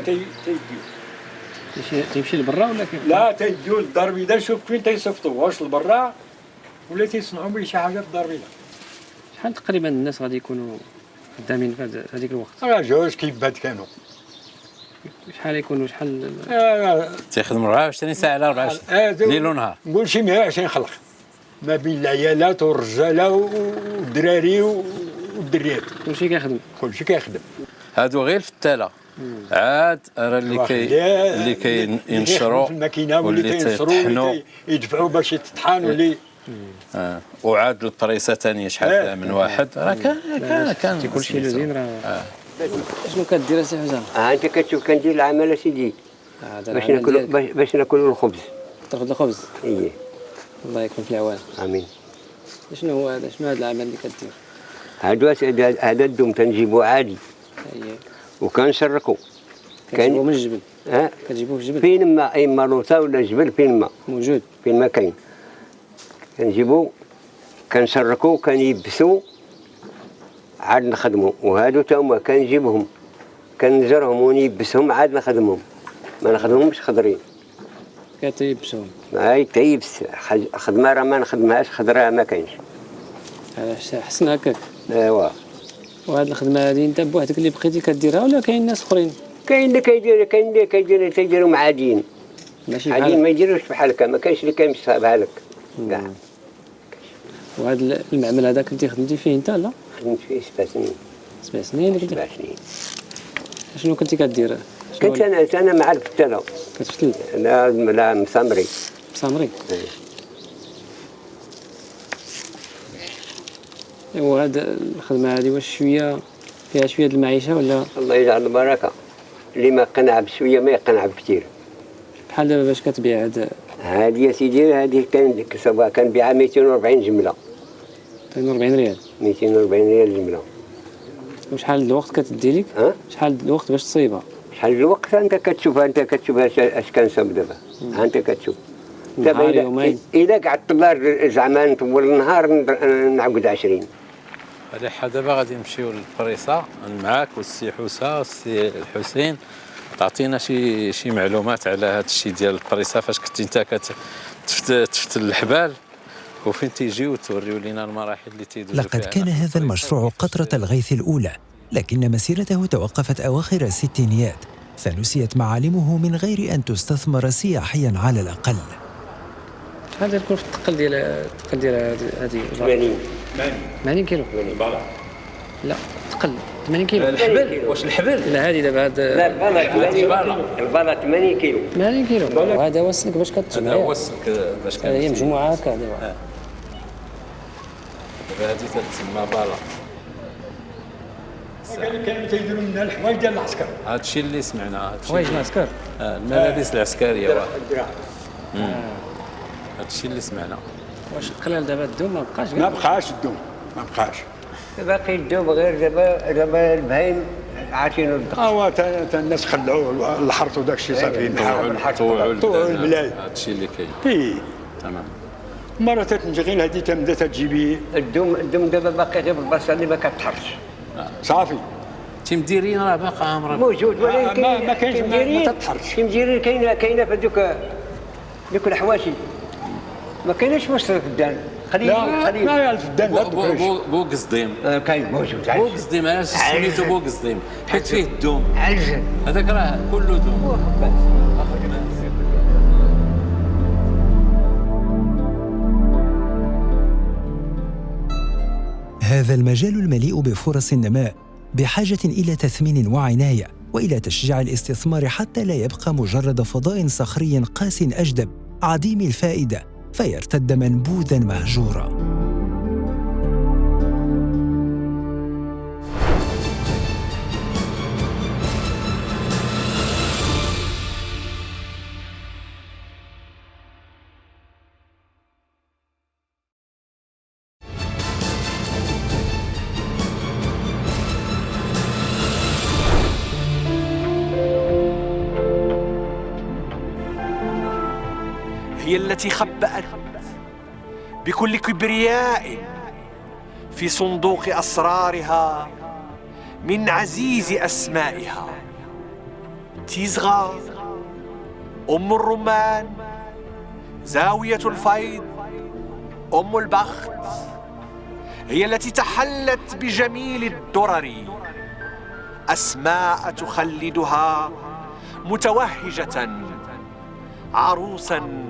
تيمشي لبرا ولا كيف؟ لا، تيديو للدار البيضاء، نشوف فين تيصيفطوه، واش لبرا ولا تيصنعوا به شي حاجه في الدار البيضاء. شحال تقريبا الناس غادي يكونوا خدامين في هذيك الوقت؟ راه جوج كيفات كانوا. شحال يكونوا شحال؟ تيخدموا 24 ساعه على 24 ليل ونهار. نقول شي 120 خلق ما بين العيالات والرجاله والدراري والدريات، كلشي كيخدم. كلشي كيخدم. هادو غير في التاله، عاد راه اللي كينشروا في الماكينه واللي تينشروا يدفعوا باش يتطحن واللي وعاد البريسه ثانيه شحال من واحد، راه كان كلشي لوزين راه. شنو كدير اسي حسام؟ انت كتشوف كندير العمل اسيدي باش ناكلوا الخبز. تاخذ الخبز؟ اييه. الله يكون في العوان. امين. شنو هو هذا؟ شنو هذا العمل اللي كدير؟ هذا الدوم تنجيبو عادي. اييه. وكنسرقو. كنجيبو من الجبل؟ كتجيبوه في الجبل؟ فين ما اما لوطا ولا جبل فين ما موجود، فين ما كاين كنجيبو كنسرقو كنيبسو عاد نخدمو. وهادو تا هما كنجيبهم كنزرهم ونيبسهم عاد نخدمهم، ما نخدمهمش خضرين. كتيبسهم؟ هاي تيبس خدمه راه ما نخدمهاش خضرا ما كاينش. حسن هكاك. ايوا وهاد الخدمه هذه انت بوحدك اللي بقيتي كديرها ولا كاين ناس اخرين؟ كاين اللي كيديروا معادين، ماشي عادين ما يديروش بحالك، ما كاينش اللي كيمشي بحالك كاع. وهذا المعمل هذا كنتي خدمتي فيه انت لا؟ خدمت فيه 7 سنين. 7 سنين اللي كنتي؟ 7 سنين. شنو كنتي كدير؟ كنت انا مع الفتاله. كتفتل؟ لا مسامري. مسامري؟ ايوا هاد الخدمه هذه واش شويه فيها شويه د المعيشه ولا؟ الله يجعل البركه، اللي ما قنع بشويه ما يقنع بكثير. بحال دابا باش كتبيع هذه يا سيدي، هذه كان بيعها 240 جمله. 240 ريال. 240 ريال جمله. وشحال الوقت كتدي لك؟ شحال الوقت باش تصيبها؟ شحال الوقت انت كتشوفها اش كنصاوب دابا. انت كتشوف دابا الا قعدت الله زعما نطول النهار نعقد 20. هذه دابا غادي نمشيو للبريصه معاك والسي حوسه والسي الحسين، تعطينا شي معلومات على هذا الشيء ديال البريصه، فاش كنتي انت كتفتل الحبال وفين تيجيو وتوريو لنا المراحل اللي تيدوزو فيها. لقد كان هذا المشروع قطرة الغيث الأولى، لكن مسيرته توقفت أواخر الستينيات، فنسيت معالمه من غير أن تستثمر سياحياً على الأقل. هذا يكون في الثقل ديال هذه 80 كيلو. لا الثقل 80 كيلو. الحبل واش الحبل؟ لا هذه دابا لا البالا 80 كيلو. 80 كيلو. وهذا هو السلك باش كتشبع. هذا هو السلك باش كتشبع. هي مجموعه هكا دابا. هذه تتسمى بالا. كانوا تيديروا منها الحوايج ديال العسكر. هذا الشيء اللي سمعنا، حوايج العسكر. الملابس العسكريه. هذا الشيء اللي سمعنا. واش قلال دابا الدوم ما بقاش؟ ما بقاش الدوم، ما بقاش. باقي الدوم غير دابا البهايم عاطينو الدق. الناس خلعوا الحرث وداك الشيء صافي طوعوا البلاد. هذا الشيء اللي كاين. تمام. مرة تنجي غير هذه تبدا تجيبي الدوم دابا باقي غير بالبلاصه اللي ما كتحرش. صافي. تيمديرين راه باقا عامره موجود، ولكن ما كاينش ما تتحرش. تيمديرين كاينه في دوك الحواشي. ما كاينش مصر في الدان. لا في الدان لا بو قصديم. كاين موجود. بو قصديم علاش سميتو بو قصديم؟ حيت فيه الدوم. عجل. هذاك راه كله دوم. هذا المجال المليء بفرص النماء بحاجة إلى تثمين وعناية وإلى تشجيع الاستثمار حتى لا يبقى مجرد فضاء صخري قاس أجدب عديم الفائدة فيرتد منبوذاً مهجوراً. هي التي خبأت بكل كبرياء في صندوق أسرارها من عزيز أسمائها تيزغا، أم الرمان، زاوية الفيض، أم البخت. هي التي تحلت بجميل الدرر، أسماء تخلدها متوهجة، عروساً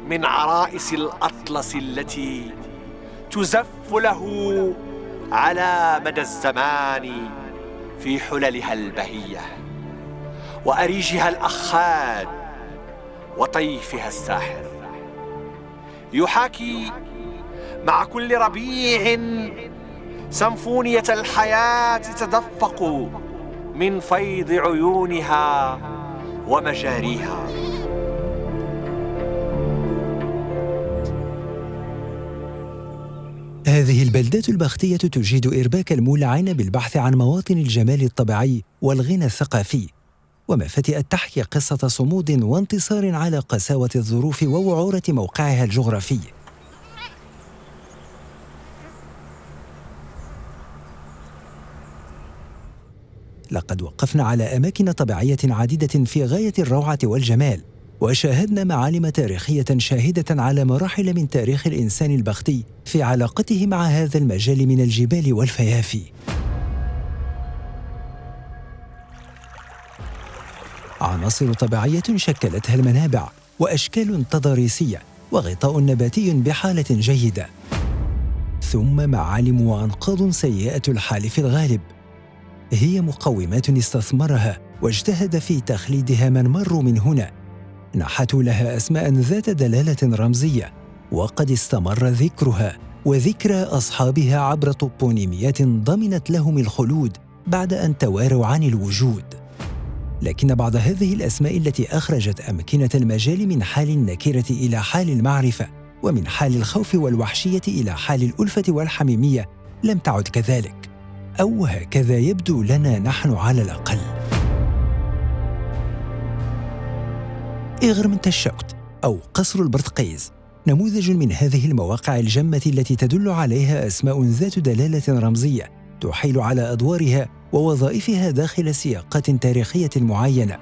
من عرائس الأطلس التي تزف له على مدى الزمان في حللها البهية وأريجها الأخاد وطيفها الساحر. يحاكي مع كل ربيع سمفونية الحياة تدفق من فيض عيونها ومجاريها. هذه البلدات البختية تجيد إرباك المولعين بالبحث عن مواطن الجمال الطبيعي والغنى الثقافي، وما فتئت تحكي قصة صمود وانتصار على قساوة الظروف ووعورة موقعها الجغرافي. لقد وقفنا على أماكن طبيعية عديدة في غاية الروعة والجمال، وشاهدنا معالم تاريخية شاهدة على مراحل من تاريخ الإنسان البختي في علاقته مع هذا المجال من الجبال والفيافي. عناصر طبيعية شكلتها المنابع وأشكال تضاريسية وغطاء نباتي بحالة جيدة، ثم معالم وأنقاض سيئة الحال في الغالب. هي مقومات استثمرها واجتهد في تخليدها من مروا من هنا، نحتوا لها أسماء ذات دلالة رمزية، وقد استمر ذكرها وذكرى أصحابها عبر توبونيميات ضمنت لهم الخلود بعد أن تواروا عن الوجود. لكن بعض هذه الأسماء التي أخرجت أمكنة المجال من حال النكرة إلى حال المعرفة، ومن حال الخوف والوحشية إلى حال الألفة والحميمية، لم تعد كذلك، أو هكذا يبدو لنا نحن على الأقل. إغرمنتشوكت أو قصر البرتقيز نموذج من هذه المواقع الجمة التي تدل عليها أسماء ذات دلالة رمزية تحيل على أدوارها ووظائفها داخل سياقات تاريخية معينة.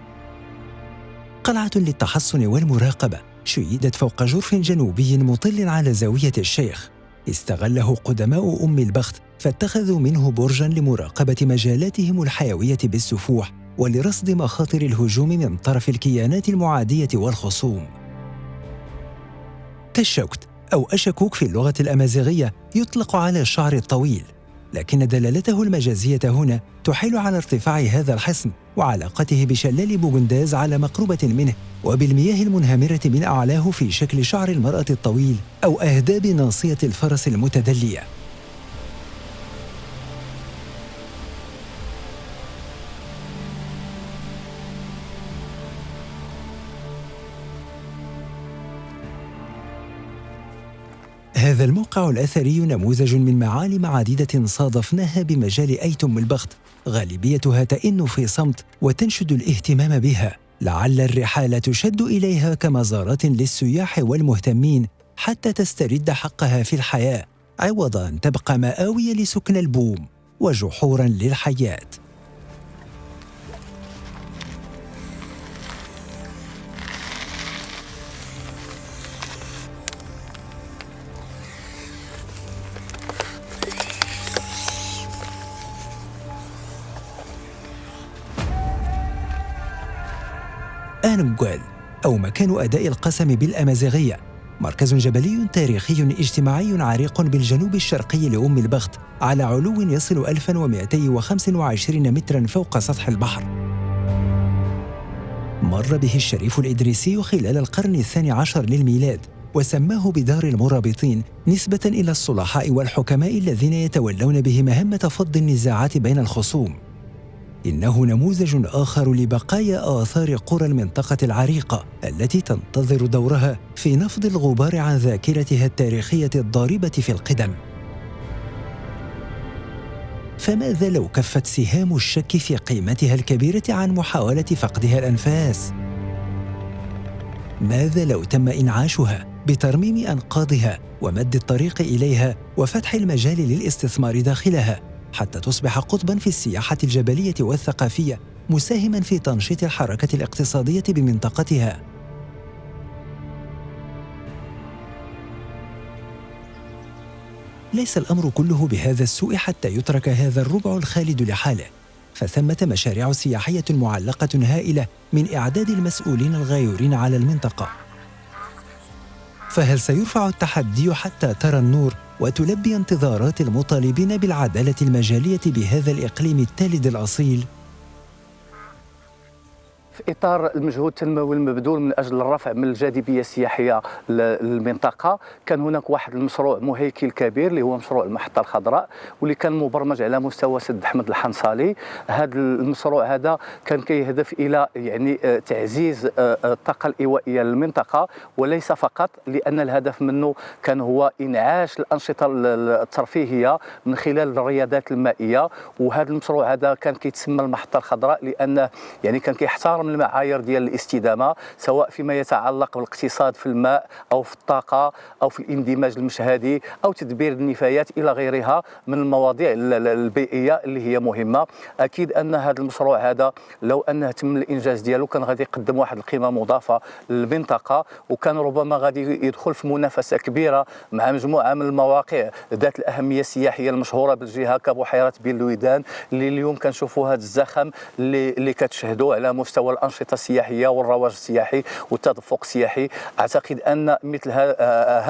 قلعة للتحصن والمراقبة شيدت فوق جرف جنوبي مطل على زاوية الشيخ، استغله قدماء أم البخت فاتخذوا منه برجاً لمراقبة مجالاتهم الحيوية بالسفوح ولرصد مخاطر الهجوم من طرف الكيانات المعادية والخصوم. كالشوكت أو أشكوك في اللغة الأمازيغية يطلق على الشعر الطويل، لكن دلالته المجازية هنا تحيل على ارتفاع هذا الحصن وعلاقته بشلال بوغنداز على مقربة منه، وبالمياه المنهمرة من أعلاه في شكل شعر المرأة الطويل أو أهداب ناصية الفرس المتدلية. هذا الموقع الأثري نموذج من معالم عديدة صادفناها بمجال أيتم البخت، غالبيتها تئن في صمت وتنشد الاهتمام بها، لعل الرحال تشد إليها كمزارات للسياح والمهتمين حتى تسترد حقها في الحياة، عوض أن تبقى مآوي لسكن البوم وجحورا للحيات. آنمغوال أو مكان أداء القسم بالأمازيغية، مركز جبلي تاريخي اجتماعي عريق بالجنوب الشرقي لأم البخت على علو يصل 1225 متراً فوق سطح البحر. مر به الشريف الإدريسي خلال القرن الثاني عشر للميلاد، وسماه بدار المرابطين نسبة إلى الصلحاء والحكماء الذين يتولون به مهمة فض النزاعات بين الخصوم. إنه نموذج آخر لبقايا آثار قرى المنطقة العريقة التي تنتظر دورها في نفض الغبار عن ذاكرتها التاريخية الضاربة في القدم. فماذا لو كفت سهام الشك في قيمتها الكبيرة عن محاولة فقدها الأنفاس؟ ماذا لو تم إنعاشها بترميم أنقاضها ومد الطريق إليها وفتح المجال للاستثمار داخلها حتى تصبح قطباً في السياحة الجبلية والثقافية، مساهماً في تنشيط الحركة الاقتصادية بمنطقتها؟ ليس الأمر كله بهذا السوء حتى يترك هذا الربع الخالد لحاله، فثمة مشاريع سياحية معلقة هائلة من إعداد المسؤولين الغيورين على المنطقة. فهل سيرفع التحدي حتى ترى النور وتلبي انتظارات المطالبين بالعدالة المجالية بهذا الإقليم التالد الأصيل؟ في إطار المجهود التنموي المبذول من أجل الرفع من الجاذبية السياحية للمنطقة، كان هناك واحد المشروع مهيكل كبير اللي هو مشروع المحطة الخضراء، واللي كان مبرمج على مستوى سد أحمد الحنصالي. هذا المشروع هذا كان كيهدف إلى تعزيز الطاقة الإيوائية للمنطقة، وليس فقط، لأن الهدف منه كان هو إنعاش الأنشطة الترفيهية من خلال الرياضات المائية. وهذا المشروع هذا كان كيتسمى المحطة الخضراء لأنه كان كيحترم من المعايير ديال الاستدامه، سواء فيما يتعلق بالاقتصاد في الماء او في الطاقه او في الاندماج المشهدي او تدبير النفايات الى غيرها من المواضيع البيئيه اللي هي مهمه. اكيد ان هذا المشروع هذا لو انه تم الانجاز ديالو كان غادي يقدم واحد القيمه مضافه للمنطقه، وكان ربما غادي يدخل في منافسه كبيره مع مجموعه من المواقع ذات الاهميه السياحيه المشهوره بالجهه كبحيره بيل الودان، اللي اليوم كنشوفوا هذا الزخم اللي كتشهدوا على مستوى والأنشطة السياحية والرواج السياحي والتدفق السياحي. أعتقد أن مثل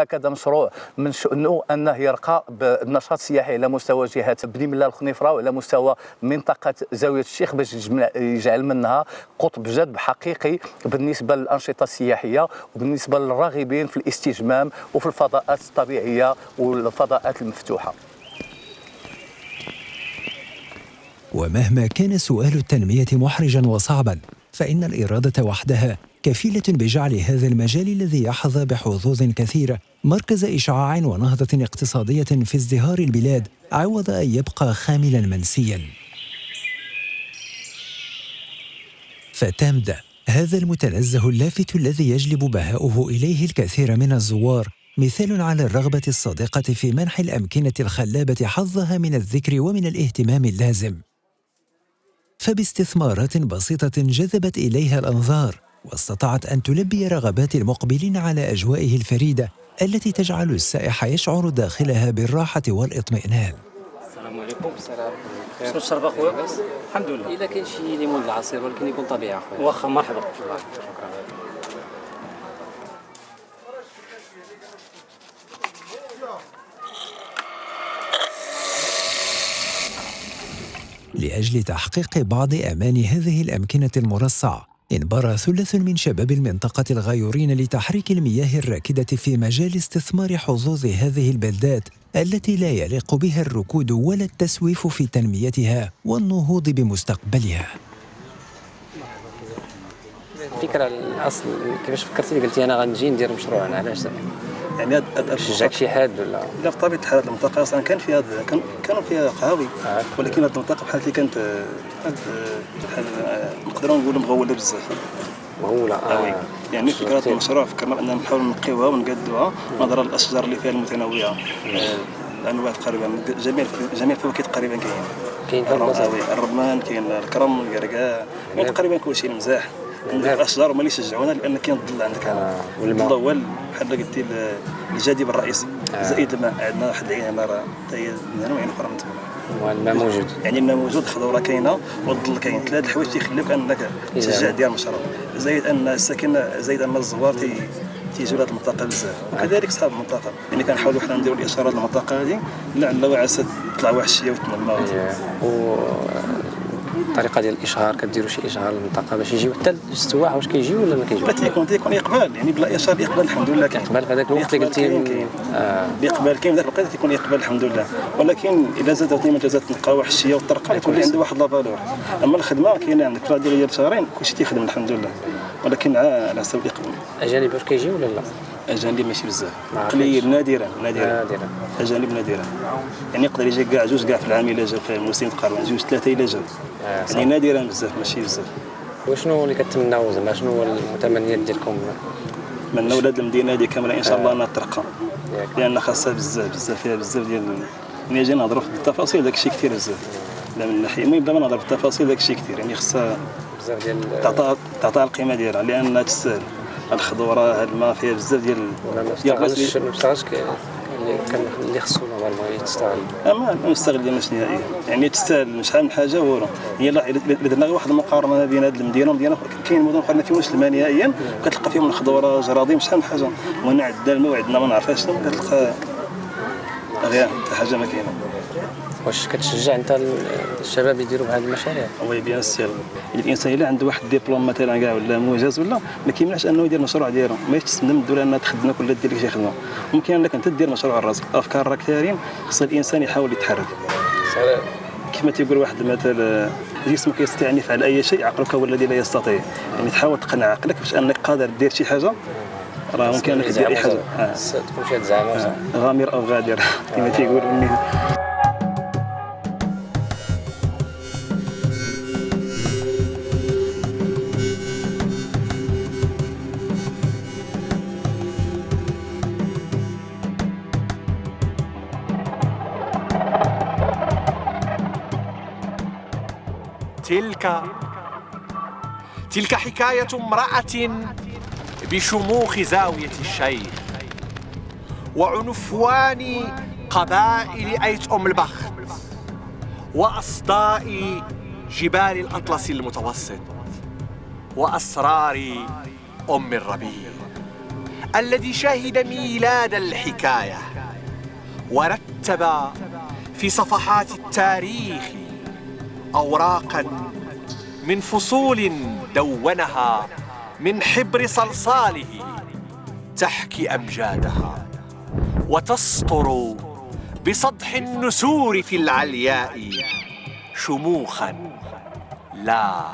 هكذا مشروع من شأنه أنه يرقى بالنشاط السياحي على مستوى جهة بني ملال الخنيفرة وعلى مستوى منطقة زاوية الشيخ، باش يجعل منها قطب جذب حقيقي بالنسبة للأنشطة السياحية وبالنسبة للراغبين في الاستجمام وفي الفضاءات الطبيعية والفضاءات المفتوحة. ومهما كان سؤال التنمية محرجاً وصعباً، فإن الإرادة وحدها كفيلة بجعل هذا المجال الذي يحظى بحظوظ كثيرة مركز إشعاع ونهضة اقتصادية في ازدهار البلاد، عوض أن يبقى خاملاً منسياً. فتامدة، هذا المتنزه اللافت الذي يجلب بهاؤه إليه الكثير من الزوار، مثال على الرغبة الصادقة في منح الأمكنة الخلابة حظها من الذكر ومن الاهتمام اللازم. فباستثمارات بسيطة جذبت إليها الأنظار واستطاعت أن تلبي رغبات المقبلين على أجوائه الفريدة التي تجعل السائح يشعر داخلها بالراحة والاطمئنان. السلام عليكم. السلام. شنو تشرب اخويا؟ الحمد لله. الا كاين شي ليمون العصير ولكن يكون طبيعي اخويا. واخا مرحبا. شكرا. لأجل تحقيق بعض أمان هذه الأمكنة المرصعة، انبرى ثلث من شباب المنطقة الغيورين لتحريك المياه الراكدة في مجال استثمار حظوظ هذه البلدات التي لا يليق بها الركود ولا التسويف في تنميتها والنهوض بمستقبلها. الفكرة الأصل كيفاش فكرتي قلتي أنا غنجي ندير مشروع، أنا علاش زعما؟ يعني شجعك شي حد ولا؟ لا بطبيعة الحال هذه المنطقة أصلا كانوا فيها قهاوي، ولكن هذه المنطقة بحال اللي كانت بحال نقدروا نقولوا مغولة بزاف. مغولة يعني فكرة المشروع فكرنا أننا نحاولوا نقيوها ونقادوها نظرا للأشجار اللي فيها المتنوعة، الأنواع تقريبا جميع الفواكه تقريبا كاين في البلاصة، الرمان كاين الكرم الكركاع، يعني تقريبا كل شيء مزاح. الاشجار هما اللي يشجعونا لان كاين الظل عندك هنا، والماء هو بحال قلتي الجاذب الرئيسي، زائد الماء عندنا واحد العينه حتى هي من هنا وعين اخرى من تما. الماء موجود، يعني الماء موجود، الخضره كاينه والظل كاين، ثلاث الحوايج تيخليوك انك تشجع ديال المشروع، زائد ان الساكن زائد ان الزوار تيجيو لهاد المنطقه بزاف، وكذلك صحاب المنطقه، يعني كنحاولوا حنا نديروا الاشارات للمنطقه هذه لعل وعسى تطلع واحد الشيء وتنمى. الطريقه ديال الاشهار كديروا شي اشهار للمنطقه باش يجيو حتى السواح، واش كيجيو ولا ما كيجيوش؟ تيكون اقبال، يعني بلا اشهار اقبال الحمد لله كاين اقبال في هذاك الوقت اللي قلتي الاقبال كاين، ذاك الوقت تيكون اقبال الحمد لله، ولكن الا زادت ما زادت تلقى واحد الشيء والطرقه يكون عنده واحد لافالور. اما الخدمه كاينه عندك في ديال شهرين كلشي تيخدم الحمد لله، ولكن على حسب الاقبال. اجانب واش كيجيو ولا لا؟ اجانب ماشي بزاف، قليل، نادرا اجانب نادرا، يعني يقدر يجي كاع جوج كاع في العام الا جا في الموسم تقريبا جوج ثلاثه الا جا، يعني نادرا بزاف ماشي بزاف. وشنو اللي كتمناو زعما شنو هو المتمنيات ديالكم من ولاد المدينه هذه كامله ان شاء الله انها ترقى، لان خاصها بزاف فيها بزاف ديال ملي جينا نهضروا في التفاصيل داك الشيء كثير بزاف، لا من ناحيه المهم بلا ما نهضر في التفاصيل داك الشيء كثير، يعني خاصها بزاف ديال تعطى القيمه ديالها لانها تستاهل. الخضوره هاد الماء فيها بزاف ديال ما بصراش اللي خصو نورمالي تستغل، ما نستغلش نهائيا، يعني تستاهل شحال من حاجه ورا. هي الا درنا واحد المقارنه ما بين هذه المدينه ومدينه كاين مدن اخرى ما فيهمش الماء نهائيا كتلقى فيهم الخضوره جراضيم شحال من حاجه، وهنا عندنا الماء وعندنا ما نعرفاش شنو كتلقى غير حتى حاجه ما كاينه. واش كتشجع انت الشباب يديروا بهذه المشاريع؟ وي بيان سير، الانسان الا عنده واحد الدبلوم مثلا كاع ولا موجز ولا ما كيمنعش انه يدير مشروع ديالو، ما يتسنى من الدوله انها تخدمك ولا دير لك شي خدمه، ممكن انك انت دير مشروع على راسك. افكار راه كثيرين، خص الانسان يحاول يتحرك. كما تيقول واحد المثل، جسمك يستطيع ان يفعل اي شيء، عقلك هو الذي لا يستطيع، يعني تحاول تقنع عقلك باش انك قادر دير شي حاجه، راه ممكن انك دير اي حاجه تكون شي زعامه غامر او غادر كما تيقول. تلك حكاية امرأة بشموخ زاوية الشيخ وعنفوان قبائل أيت أم البخت وأصداء جبال الأطلس المتوسط وأسرار أم الربيع الذي شهد ميلاد الحكاية ورتب في صفحات التاريخ أوراقاً من فصول دونها من حبر صلصاله تحكي أمجادها وتسطر بسطح النسور في العلياء شموخاً لا